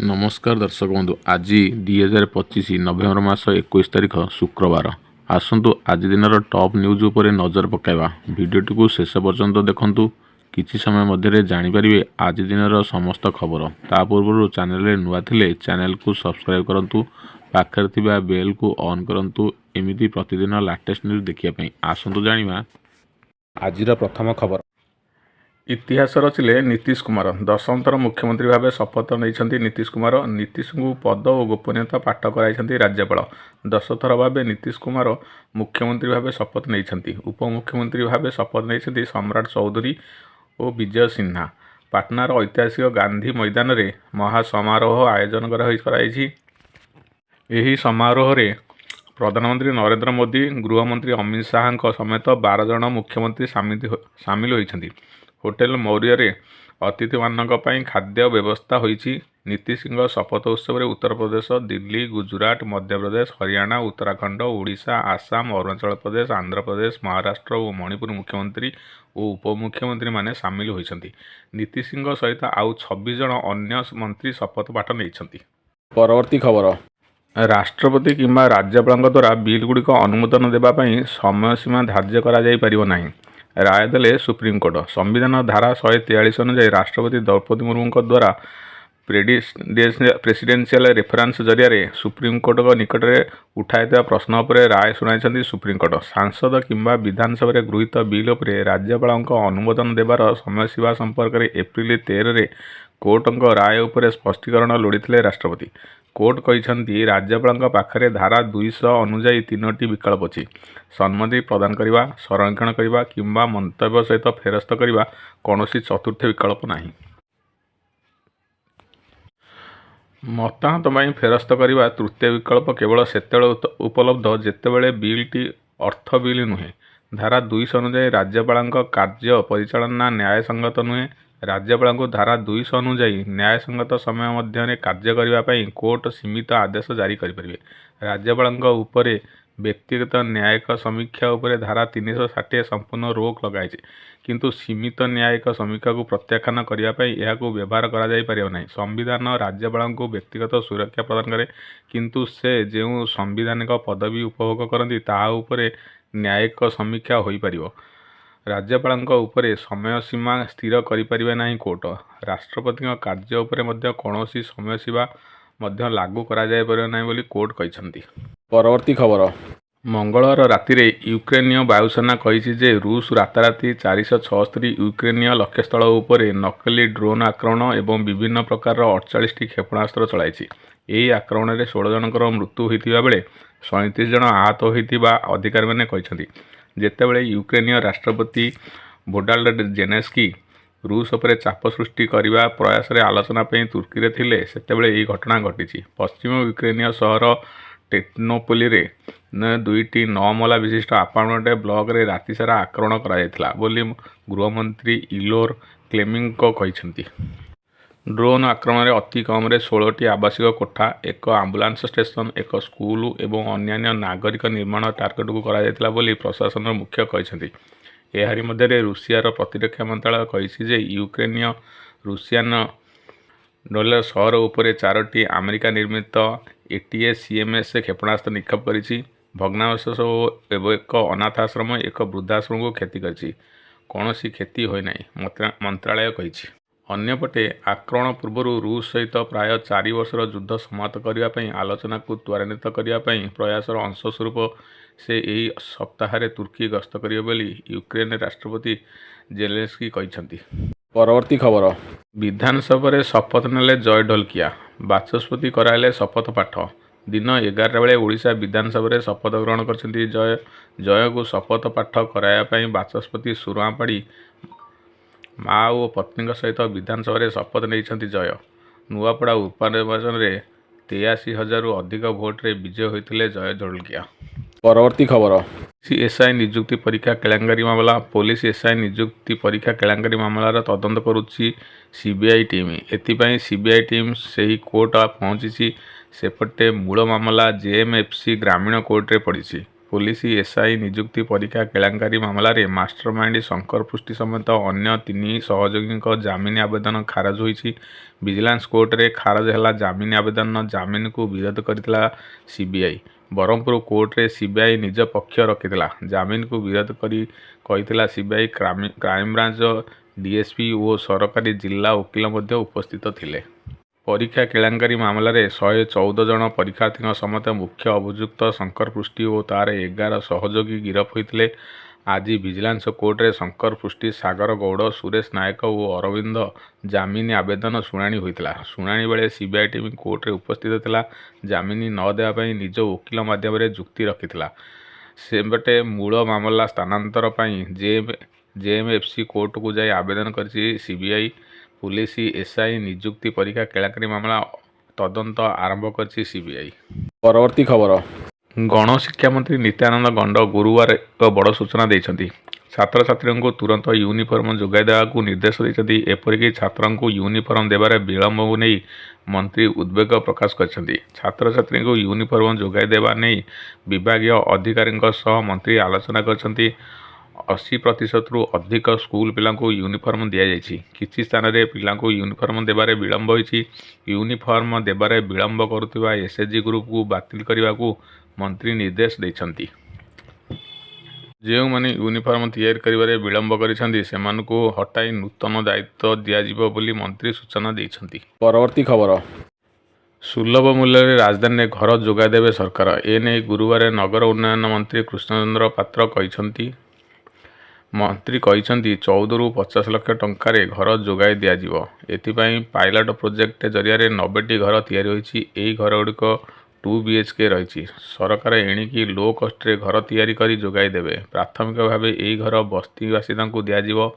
नमस्कार दर्शक बंधु आज 2025 नवेम्बर मास 21 तारिख शुक्रवार आसतु आज दिन टॉप न्यूज उपर नजर पकाइबा भिडियोटी को शेष पर्यंत देखंतु किछि समय मध्य जानिपारे आज दिन समस्त खबर ता पूर्व चैनल नुआ थिले चैनल को सब्सक्राइब करंतु पाखर थिबा बेल को ऑन करंतु एमिति प्रतिदिन लेटेस्ट न्यूज देखिया आसतु जानिबा आजिर प्रथम खबर। इतिहास रचिले नीतीश कुमार 10th थर मुख्यमंत्री भाव शपथ नहीं नीतीश कुमार। नीतीश को पद और गोपनीयता पाठ कराई राज्यपाल। 10 थर भाव नीतीश कुमार मुख्यमंत्री भाव शपथ नहीं। उपमुख्यमंत्री भाव शपथ नहीं सम्राट चौधरी और विजय सिन्हा। पाटनार ऐतिहासिक गांधी मैदान में महासमारोह आयोजन कराई। यही समारोह रे प्रधानमंत्री नरेंद्र मोदी गृहमंत्री अमित शाह समेत 12 जन मुख्यमंत्री सामिल होती। होटेल मौर्य रे अतिथि मानक खाद्य व्यवस्था होईछि। नीतीश शपथ उत्सव में उत्तर प्रदेश, दिल्ली, गुजरात, मध्य प्रदेश, हरियाणा, उत्तराखंड, ओडिशा, आसाम, अरुणाचल प्रदेश, आंध्र प्रदेश, महाराष्ट्र और मणिपुर मुख्यमंत्री और उपमुख्यमंत्री माने सामिल होइछन्ति। नीतीश सहित आउ 26 जन अन्य मंत्री शपथ पाठ नहीं। परवर्ती खबर। राष्ट्रपति किंबा राज्यपाल द्वारा बिल गुड़िक अनुमोदन देवाई समय सीमा धार्य करा राय देले सुप्रीमकोर्ट। संविधान धारा 143 अनुसार राष्ट्रपति द्रौपदी मुर्मू द्वारा प्रेसिडेंशियल रेफरेंस जरिया सुप्रीमकोर्ट निकट में उठाई प्रश्न पर राय शुणाई सुप्रीमकोर्ट। सांसद किंबा विधानसभा गृहीत बिल उपर राज्यपाल अनुमोदन देवार समय सीमा संपर्क में एप्रिल 13 कोर्ट राय उपर स्पष्टीकरण लोड़ी राष्ट्रपति। कोर्ट कहते राज्यपाल पाखरे धारा 200 अनुजाई 3टी विकल्प अच्छी। सम्मति प्रदान करने, संरक्षण करने किंबा मंतव्य सहित फेरस्त करने कौन चतुर्थ विकल्प नहीं। मतामत फेरस्त करने तृतीय विकल्प केवल सेतेबेले उपलब्ध जेतेबेले बिलटी अर्थ बिल नुहे। धारा 200 अनुजाई राज्यपाल कार्य परिचालना न्यायसंगत नुहे। राज्यपाल को धारा 200 अनुजाई न्यायसंगत समय मध्य कार्य करने कोर्ट सीमित आदेश जारी करें। राज्यपाल उपरे व्यक्तिगत न्यायिक समीक्षा उपरे धारा 360 संपूर्ण रोक लगाई, किंतु सीमित न्यायिक समीक्षा को प्रत्याख्यान करने यह व्यवहार कर संविधान राज्यपाल को व्यक्तिगत सुरक्षा प्रदान करे, किंतु से जो संवैधानिक पदवी उपभोग करती ता उपरे न्यायिक समीक्षा हो पार। राज्यपाल उपरे समय सीमा स्थिर करें नहीं कोर्ट। राष्ट्रपति कार्य उपरे मध्य कौन समय सीमा मध्य लागू करापर नहीं बोली कोर्ट कहते। परवर्ती खबर। मंगलवार राति यूक्रेनीय वायुसेना कही जे रूस राताराति 476 यूक्रेनीय लक्ष्यस्थल उपर नकली ड्रोन आक्रमण और विभिन्न प्रकार 48टी क्षेपणास्त्र चलाई। यही आक्रमण में 16 जनकर मृत्यु होता बेले 37 जन आहत होता अधिकारी मैंने कहते। जेतेबेले यूक्रेनीय राष्ट्रपति वोलोदिमीर जेलेंस्की रूस पर चाप सृष्टि करने प्रयास आलोचना तुर्की रे थिले सेतेबेले यही घटना घटी। पश्चिम यूक्रेनीय सहर टेर्नोपोली रे 2टी 9 महला विशिष्ट अपार्टमेंट ब्लॉक रे राति सारा आक्रमण कराइथिला बोली गृहमंत्री इलोर क्लेमिंको कहते। ड्रोन आक्रमण में अति कम 16टी आवासिक कोठा, एक आम्बुलांस स्टेशन, एक स्कूल और अन्य नागरिक निर्माण टार्गेट को करा बोली प्रशासन मुख्य कहते। एहारी मध्य रूसियार प्रतिरक्षा मंत्रालय कही यूक्रेनीय रूसियान डॉलर शहर उपर 4टी अमेरिका निर्मित ATACMS क्षेपणास्त्र निक्षेप कर भग्नावशेष और एक अनाथ एक वृद्धाश्रम को क्षति कर कौन क्षति होना मंत्रालय कही। अन्यपटे आक्रमण पूर्व रूस सहित प्राय 4 वर्षर युद्ध समाप्त करने आलोचना को त्वरान्वित करने प्रयासर अंशस्वरूप से यही सप्ताह तुर्की गस्त करेंगे बोली यूक्रेन राष्ट्रपति जेलेंस्की कहते। परवर्ती खबर। विधानसभा शपथ नेले जय ढोलकिया। बाचस्पति कराइले शपथ पाठ। दिन 11 बेले ओडिशा विधानसभा शपथ ग्रहण करछन्ती जय को शपथ पाठ कराया बाचस्पति सुरआपाड़ी माँ और पत्नी सहित विधानसभा शपथ नहीं जय। नुआपड़ा उपनिर्वाचन में 83,000 अधिक भोट्रे विजय होते जय ढोलकिया। परवर्ती खबर। एसआई नियुक्ति परीक्षा केलेंकारी मामला। पुलिस एसआई नियुक्ति परीक्षा केलेंकारी मामलार तदंत करुच्ची सीबीआई टीम। एथिपाई सीबीआई टीम से ही कोर्ट पहुंची। सेपटे मूल मामला जेएमएफसी ग्रामीण कोर्ट रे पड़ी। पुलिस एसआई नियुक्ति परीक्षा केलेंकारी मामलें मास्टरमाइंड शंकर पृष्टि समेत अन्य 3 सहयोगी जमीन आवेदन खारज होईछि। विजिलेंस कोर्ट रे खारज है जमीन आवेदन। जमीन को विरोध करथिला सीबीआई। बरहमपुर कोर्ट रे सीबीआई निज पक्ष रखिथिला। जमीन को विरोध करी कहिथिला सीबीआई। क्राइमब्रांच डीएसपी और सरकारी जिला वकिल मध्य उपस्थित थिले। परीक्षा केलेंकारी मामलें 114 जन परीक्षार्थी समेत मुख्य अभियुक्त शंकर पृष्टि और तार 11 सहयोगी गिरफ होते। आज विजिलेंस कोर्ट रे शंकर पृष्टि, सागर गौड़, सुरेश नायक और अरविंद जमीन आवेदन शुणाणी होता। शुणाणी बेले सीबीआई टीम कोर्ट रे उपस्थित थिला। जमीन न देवाई निज वकिल माध्यम जुक्ति रखिथिला। सेपटे मूल मामला स्थानांतर जेएमएफसी कोर्ट को जाई आवेदन करिछि सीबीआई। पुलिस एसआई नियुक्ति परीक्षा केलेंकारी मामला तदंत आरंभ कर सीबीआई। परवर्ती खबर। गणशिक्षा मंत्री नित्यानंद गंड गुरुवार एक बड़ सूचना देइछंती। छात्र छात्री को तुरंत यूनिफॉर्म जोगाई देवाक निर्देश देइछंती। एपरिक छात्र को यूनिफॉर्म देवारे विलंब को नहीं मंत्री उद्वेग प्रकाश करछंती। छात्र छात्री को यूनिफॉर्म जोगाई देवा नहीं विभागीय अधिकारी सह मंत्री आलोचना करछंती। 80% रु अधिक स्कूल पिला यूनिफॉर्म दि जाइछि। किछि स्थान रे पिला यूनिफॉर्म देबारे विलंब होइछि। यूनिफॉर्म देबारे विलंब करुवा एसएचजी ग्रुप को बातिल करने को मंत्री निर्देश देइछंती। जो माने यूनिफॉर्म तैयार करिबारे विलंब करिसंती सेमानकु हटाई नूतन दायित्व दियाजिबो बोली मंत्री सूचना देइछंती। परवर्ती खबर। सुलभ मूल्य राजधानी में घर जोगाई देवे सरकार। एने गुरुवार नगर उन्नयन मंत्री कृष्णचंद्र पात्र कहिसंती। मंत्री कहिसंती 14 रु 50 लाख टंकार घर जोगाई दियाजिबो। एथिपाई पायलट प्रोजेक्ट जरिया 90टी घर तैयारी होईछि। एही घर गुड़िक 2 BHK रही। सरकार एणिकी लो कस्ट रे घर तैयारी करी जोगाई देवे। प्राथमिक भाव यही घर बस्ती बासिंदा को दियाजिबो।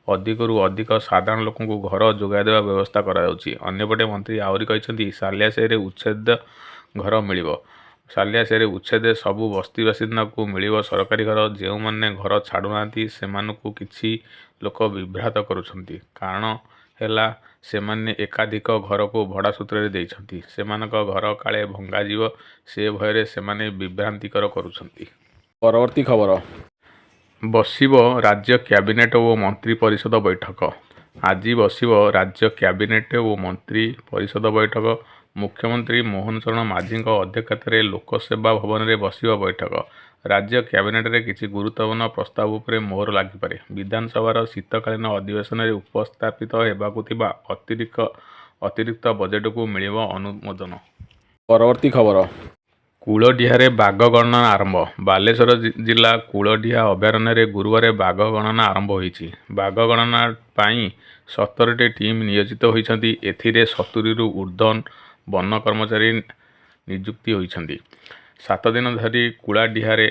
अधिकरू अधिक साधारण लोक घर जोगाई देवा व्यवस्था करायाउछि। अन्यपटे मंत्री आहुरी कहिसंती सालियासेरे उच्छेद घर मिलिबो। सालियासेरे उच्छेद सबु बस्ती बासिंदा को मिलिबो सरकारी घर। जो माने घर छाड़ुनांती सेमानकु किछि लोक विभ्रात करुछंती। कारण हैला सेमाने एकाधिक घर को भड़ा सूत्र देइछंती। सेमानक घर काले भंगा जीव से भୟରେ सेमाने विभ्रांतिकर करुछंती। परवर्ती खबर। बसिब राज्य कैबिनेट और मंत्री परिषद बैठक। आज बसिब राज्य कैबिनेट और मंत्री परिषद बैठक। मुख्यमंत्री मोहन चरण माझी अध्यक्षतार लोकसेवा भवन में बसिब बैठक। राज्य कैबिनेट रे किसी गुरुत्वपूर्ण प्रस्ताव उपरे मोहर लागिपारे। विधानसभा शीतकालीन अधिवेशन में उपस्थापित हेबाकु थिबा अतिरिक्त बजेट को मिलिबो अनुमोदन। परवर्ती खबर। कूलडीहारे बाघ गणना आरंभ। बालेश्वर जिला कूलडीहा अभयारण्य गुरुवार बाघ गणना आरंभ होईछि। बाघ गणना पाई 17टी टीम नियोजित होईछंती। एथिरे 70 रु ऊर्ध्व वन कर्मचारी नियुक्ति होईछंती। 7 दिन धरी कूलडीहारे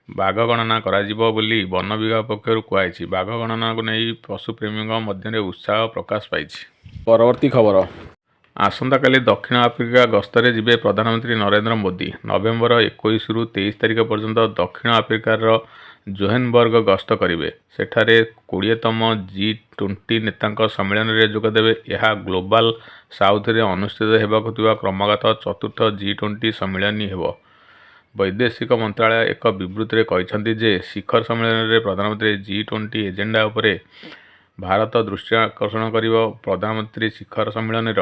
बाघ गणना कराजिबो बोली वन विभाग पक्षरु कुआइछि। बाघ गणना को नहीं पशुप्रेमी मध्य उत्साह प्रकाश पाइछि। परवर्ती खबर। आसंता काली दक्षिण आफ्रिका गस्तरे जिबे प्रधानमंत्री नरेंद्र मोदी। नवेम्बर 21 रु 23 तारिख पर्यंत दक्षिण आफ्रिकार जोहेन्सबर्ग गस्त करेंगे। सेठारे 20तम G20 नेतांक सम्मेलन में जोगदेवे। यह ग्लोबल साउथ रे अनुष्ठित हेबाकु थिबा क्रमागत 4th G20 सम्मेलन हेबो। वैदेशिक मंत्रालय एक विवृत्ति में कहिसंती जे शिखर सम्मेलन में प्रधानमंत्री G20 एजेंडा उपरे भारत दृष्टि आकर्षण करिबो। प्रधानमंत्री शिखर सम्मेलन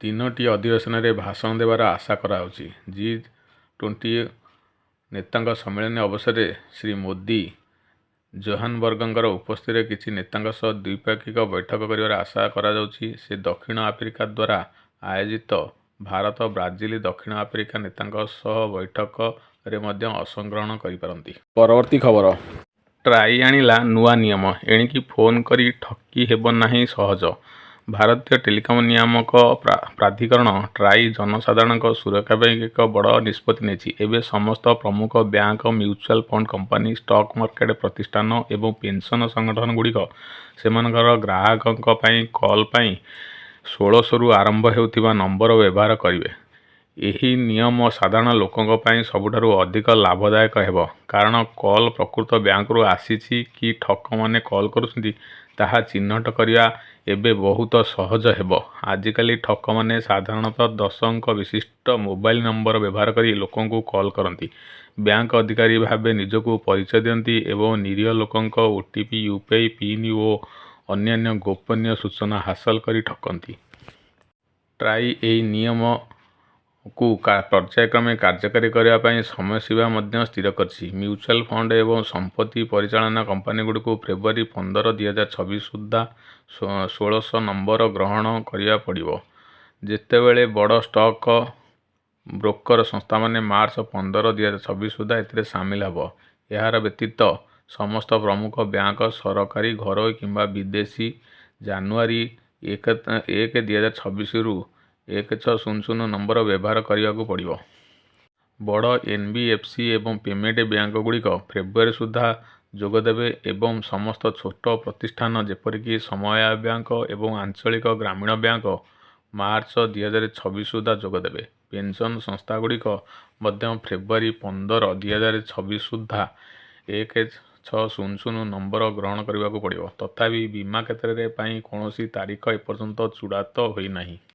3टी अधिवेशन में भाषण देवार आशा कराउछि। G20 नेतांक सम्मेलन अवसर में श्री मोदी जोहान्सबर्गर उपस्थित किसी नेतांक सह द्विपाक्षिक बैठक करिवार आशा कराउछि। से दक्षिण आफ्रिका द्वारा आयोजित भारत ब्राजिल दक्षिण आफ्रिका नेतांक सह बैठक रे मध्य अंशग्रहण करिपारंती। परवर्ती खबर। ट्राई आनिला नुआ नियम। एणिकी फोन करी ठकी हेब नाही सहज। भारतीय टेलीकॉम नियामक प्राधिकरण ट्राई जनसाधारण सुरक्षा एक बड़ निष्पत्ति नेछि। एबे समस्त प्रमुख bank, mutual fund company, stock market प्रतिष्ठान एवं पेंशन संगठन गुड़िक सेमानकर ग्राहकों पई कॉल पई 1600 रु आरंभ हेउथिबा नंबर व्यवहार करिवे। यही नियम साधारण लोकों पई सबुठारु अधिक लाभदायक हेबो। कारण कॉल प्रकृत बैंक रु आसीछि कि ठक माने कॉल करुछंती ताहा चिन्हट करिया एबे बहुत सहज हेबो। आजिकाली ठक माने साधारणतः 10 अंक विशिष्ट मोबाइल नंबर व्यवहार करी लोकों को कॉल करती। ବ୍ୟାଙ୍କ ଅଧିକାରୀ ଭାବେ ନିଜକୁ ପରିଚୟ ଦିଅନ୍ତି ଏବଂ ନିରୀହ ଲୋକଙ୍କ OTP, UPI ପିନ୍ ଓ ଅନ୍ୟାନ୍ୟ ଗୋପନୀୟ ସୂଚନା ହାସଲ କରି ଠକନ୍ତି। ଟ୍ରାଇ ଏହି ନିୟମକୁ ପର୍ଯ୍ୟାୟକ୍ରମେ କାର୍ଯ୍ୟକାରୀ କରିବା ପାଇଁ ସମୟସୀମା ମଧ୍ୟ ସ୍ଥିର କରିଛି। ମ୍ୟୁଚୁଆଲ ଫଣ୍ଡ ଏବଂ ସମ୍ପତ୍ତି ପରିଚାଳନା କମ୍ପାନୀଗୁଡ଼ିକୁ ଫେବୃଆରୀ 15, 2026 ସୁଦ୍ଧା 1600 ନମ୍ବର ଗ୍ରହଣ କରିବାକୁ ପଡ଼ିବ, ଯେତେବେଳେ ବଡ଼ ଷ୍ଟକ୍ ବ୍ରୋକର ସଂସ୍ଥାମାନେ ମାର୍ଚ୍ଚ 15, 2026 ସୁଦ୍ଧା ଏଥିରେ ସାମିଲ ହେବ। ଏହାର ବ୍ୟତୀତ ସମସ୍ତ ପ୍ରମୁଖ ବ୍ୟାଙ୍କ, ସରକାରୀ, ଘରୋଇ କିମ୍ବା ବିଦେଶୀ ଜାନୁଆରୀ 1, 2026ରୁ 1600 ନମ୍ବର ବ୍ୟବହାର କରିବାକୁ ପଡ଼ିବ। ବଡ଼ NBFC ଏବଂ ପେମେଣ୍ଟ ବ୍ୟାଙ୍କଗୁଡ଼ିକ ଫେବୃଆରୀ ସୁଦ୍ଧା ଯୋଗଦେବେ ଏବଂ ସମସ୍ତ ଛୋଟ ପ୍ରତିଷ୍ଠାନ ଯେପରିକି ସମବାୟ ବ୍ୟାଙ୍କ ଏବଂ ଆଞ୍ଚଳିକ ଗ୍ରାମୀଣ ବ୍ୟାଙ୍କ ମାର୍ଚ୍ଚ 2026 ସୁଦ୍ଧା ଯୋଗଦେବେ। ପେନ୍ସନ୍ ସଂସ୍ଥାଗୁଡ଼ିକ ମଧ୍ୟ ଫେବୃଆରୀ 15, 2026 ସୁଦ୍ଧା 1600 ନମ୍ବର ଗ୍ରହଣ କରିବାକୁ ପଡ଼ିବ। ତଥାପି ବୀମା କ୍ଷେତ୍ର ପାଇଁ କୌଣସି ତାରିଖ ଏପର୍ଯ୍ୟନ୍ତ ଚୂଡ଼ାନ୍ତ ହୋଇନାହିଁ।